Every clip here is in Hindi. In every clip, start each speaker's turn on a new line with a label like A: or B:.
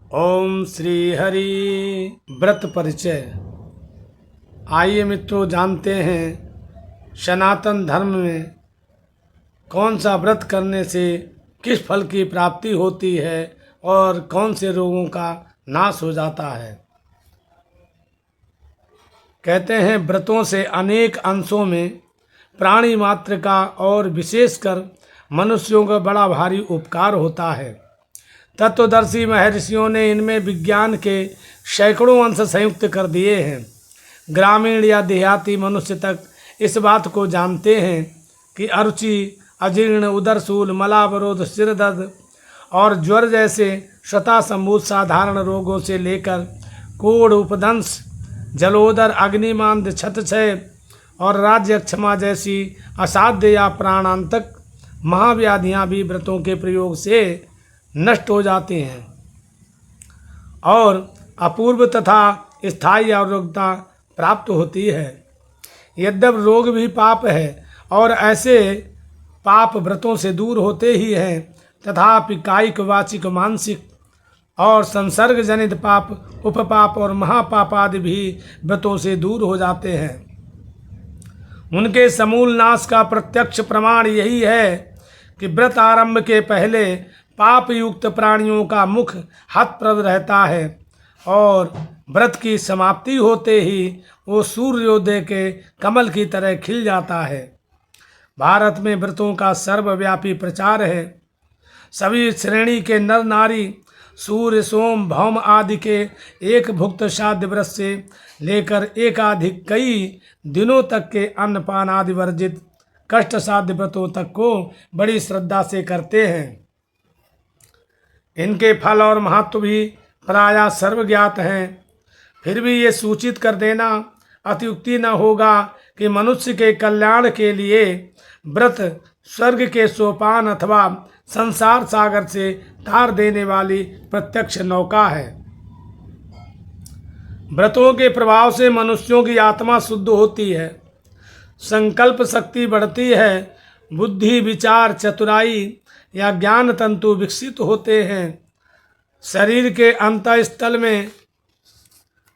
A: ओम श्री हरि। व्रत परिचय। आइए मित्रों, जानते हैं सनातन धर्म में कौन सा व्रत करने से किस फल की प्राप्ति होती है और कौन से रोगों का नाश हो जाता है। कहते हैं व्रतों से अनेक अंशों में प्राणी मात्र का और विशेषकर मनुष्यों का बड़ा भारी उपकार होता है। तत्वदर्शी महर्षियों ने इनमें विज्ञान के सैकड़ों अंश संयुक्त कर दिए हैं। ग्रामीण या देहाती मनुष्य तक इस बात को जानते हैं कि अरुचि, अजीर्ण, उदरशूल, मलावरोध, सिर दर्द और ज्वर जैसे स्वतः संभूत साधारण रोगों से लेकर कोढ़, उपदंश, जलोदर, अग्निमांद, छतक्षय और राज्य क्षमा जैसी असाध्य या प्राणांतक महाव्याधियां भी व्रतों के प्रयोग से नष्ट हो जाते हैं और अपूर्व तथा स्थायी आरोग्यता प्राप्त होती है। यद्यपि रोग भी पाप है और ऐसे पाप व्रतों से दूर होते ही हैं, तथापि कायिक, वाचिक, मानसिक और संसर्ग जनित पाप, उपपाप और महापाप आदि भी व्रतों से दूर हो जाते हैं। उनके समूल नाश का प्रत्यक्ष प्रमाण यही है कि व्रत आरंभ के पहले पाप युक्त प्राणियों का मुख हतप्रद रहता है और व्रत की समाप्ति होते ही वो सूर्योदय के कमल की तरह खिल जाता है। भारत में व्रतों का सर्वव्यापी प्रचार है। सभी श्रेणी के नर नारी सूर्य, सोम, भौम आदि के एक भुक्त साध्य व्रत से लेकर एकाधिक कई दिनों तक के अन्नपान आदि वर्जित कष्ट साध्य व्रतों तक को बड़ी श्रद्धा से करते हैं। इनके फल और महत्व भी प्रायः सर्वज्ञात हैं। फिर भी ये सूचित कर देना अतियुक्ति न होगा कि मनुष्य के कल्याण के लिए व्रत स्वर्ग के सोपान अथवा संसार सागर से तार देने वाली प्रत्यक्ष नौका है। व्रतों के प्रभाव से मनुष्यों की आत्मा शुद्ध होती है, संकल्प शक्ति बढ़ती है, बुद्धि, विचार, चतुराई या ज्ञान तंतु विकसित होते हैं। शरीर के अंतःस्थल में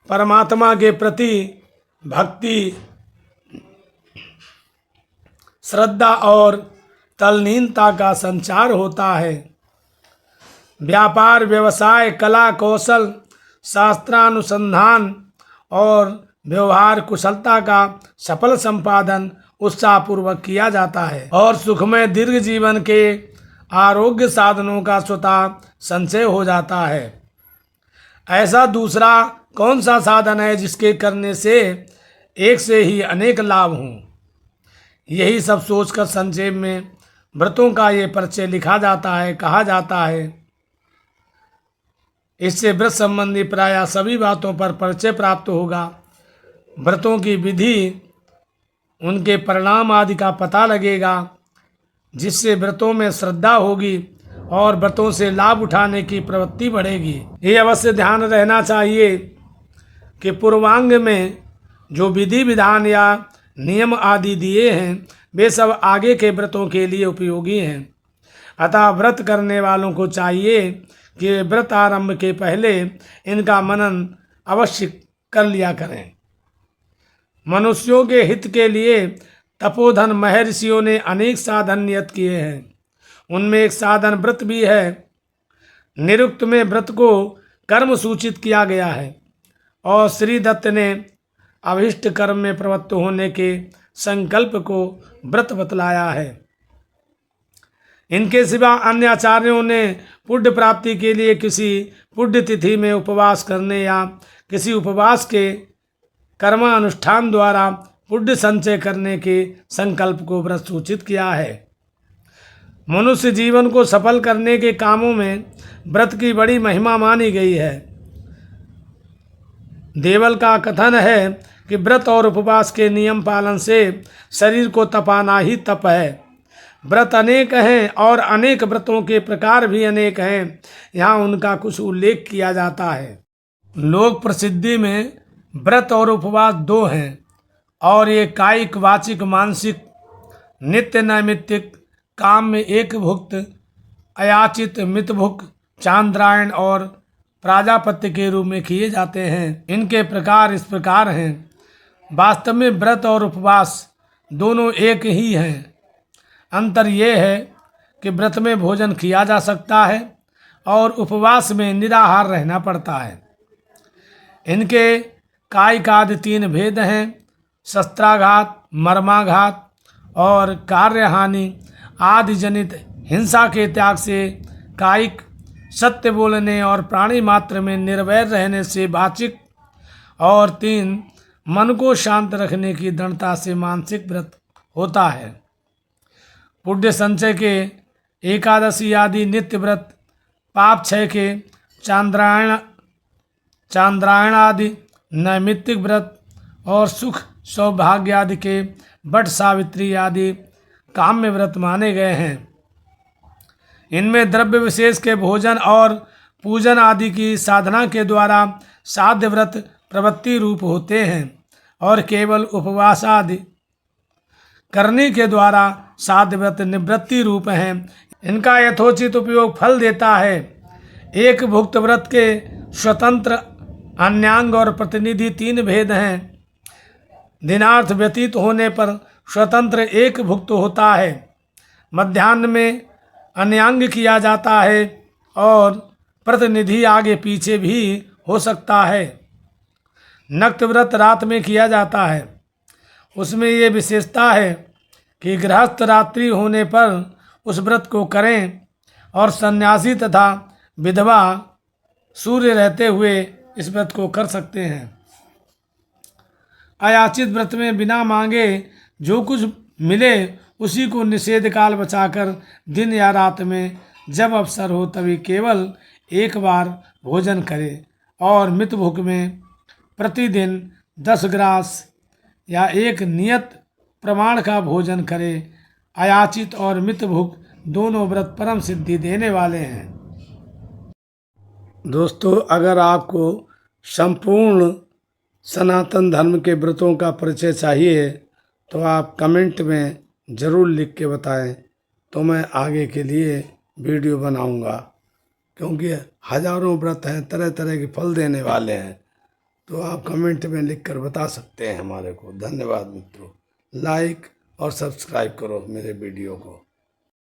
A: परमात्मा के प्रति भक्ति, श्रद्धा और तल्लीनता का संचार होता है। व्यापार, व्यवसाय, कला, कौशल, शास्त्रानुसंधान और व्यवहार कुशलता का सफल संपादन उत्साहपूर्वक किया जाता है और सुखमय दीर्घ जीवन के आरोग्य साधनों का स्वतः संचय हो जाता है। ऐसा दूसरा कौन सा साधन है जिसके करने से एक से ही अनेक लाभ हों। यही सब सोचकर संक्षेप में व्रतों का ये परिचय लिखा जाता है, कहा जाता है। इससे व्रत संबंधी प्रायः सभी बातों पर परिचय प्राप्त होगा। व्रतों की विधि, उनके परिणाम आदि का पता लगेगा, जिससे व्रतों में श्रद्धा होगी और व्रतों से लाभ उठाने की प्रवृत्ति बढ़ेगी। ये अवश्य ध्यान रहना चाहिए कि पूर्वांग में जो विधि विधान या नियम आदि दिए हैं वे सब आगे के व्रतों के लिए उपयोगी हैं। अतः व्रत करने वालों को चाहिए कि व्रत आरंभ के पहले इनका मनन अवश्य कर लिया करें। मनुष्यों के हित के लिए तपोधन महर्षियों ने अनेक साधन नियत किए हैं। उनमें एक साधन व्रत भी है। निरुक्त में व्रत को कर्म सूचित किया गया है और श्री दत्त ने अभिष्ट कर्म में प्रवृत्त होने के संकल्प को व्रत बतलाया है। इनके सिवा अन्य आचार्यों ने पुण्य प्राप्ति के लिए किसी पुण्य तिथि में उपवास करने या किसी उपवास के कर्मानुष्ठान द्वारा पुण्य संचय करने के संकल्प को व्रत सूचित किया है। मनुष्य जीवन को सफल करने के कामों में व्रत की बड़ी महिमा मानी गई है। देवल का कथन है कि व्रत और उपवास के नियम पालन से शरीर को तपाना ही तप है। व्रत अनेक हैं और अनेक व्रतों के प्रकार भी अनेक हैं। यहाँ उनका कुछ उल्लेख किया जाता है। लोक प्रसिद्धि में व्रत और उपवास दो हैं और ये कायिक, वाचिक, मानसिक, नित्य नैमित्तिक, काम में एक भुक्त, अयाचित, मितभुक, चांद्रायण और प्राजापत्य के रूप में किए जाते हैं। इनके प्रकार इस प्रकार हैं। वास्तव में व्रत और उपवास दोनों एक ही हैं। अंतर ये है कि व्रत में भोजन किया जा सकता है और उपवास में निराहार रहना पड़ता है। इनके कायिकादि 3 भेद हैं: शस्त्राघात, मर्माघात और कार्यहानि आदि जनित हिंसा के त्याग से, कायिक सत्य बोलने और प्राणी मात्र में निर्वैर रहने से वाचिक, और 3 मन को शांत रखने की दृढ़ता से मानसिक व्रत होता है। पुण्य संचय के एकादशी आदि नित्य व्रत, पाप क्षय के चांद्रायण आदि नैमित्तिक व्रत और सुख सौभाग्य आदि के वट सावित्री आदि काम्य व्रत माने गए हैं। इनमें द्रव्य विशेष के भोजन और पूजन आदि की साधना के द्वारा साध्य व्रत प्रवृत्ति रूप होते हैं और केवल उपवास आदि करने के द्वारा साध्य व्रत निवृत्ति रूप हैं। इनका यथोचित उपयोग फल देता है। एक भुक्त व्रत के स्वतंत्र, अन्यांग और प्रतिनिधि 3 भेद हैं। दिनार्थ व्यतीत होने पर स्वतंत्र एक भुक्त होता है, मध्याह्न में अन्यांग किया जाता है और प्रतिनिधि आगे पीछे भी हो सकता है। नक्त व्रत रात में किया जाता है। उसमें ये विशेषता है कि गृहस्थ रात्रि होने पर उस व्रत को करें और सन्यासी तथा विधवा सूर्य रहते हुए इस व्रत को कर सकते हैं। अयाचित व्रत में बिना मांगे जो कुछ मिले उसी को निषेध काल बचाकर दिन या रात में जब अवसर हो तभी केवल एक बार भोजन करे और मित भूख में प्रतिदिन 10 ग्रास या एक नियत प्रमाण का भोजन करे। अयाचित और मित भूख दोनों व्रत परम सिद्धि देने वाले हैं। दोस्तों, अगर आपको संपूर्ण सनातन धर्म के व्रतों का परिचय चाहिए तो आप कमेंट में ज़रूर लिख के बताएं, तो मैं आगे के लिए वीडियो बनाऊंगा, क्योंकि हजारों व्रत हैं, तरह तरह के फल देने वाले हैं। तो आप कमेंट में लिख कर बता सकते हैं हमारे को। धन्यवाद मित्रों। लाइक और सब्सक्राइब करो मेरे वीडियो को।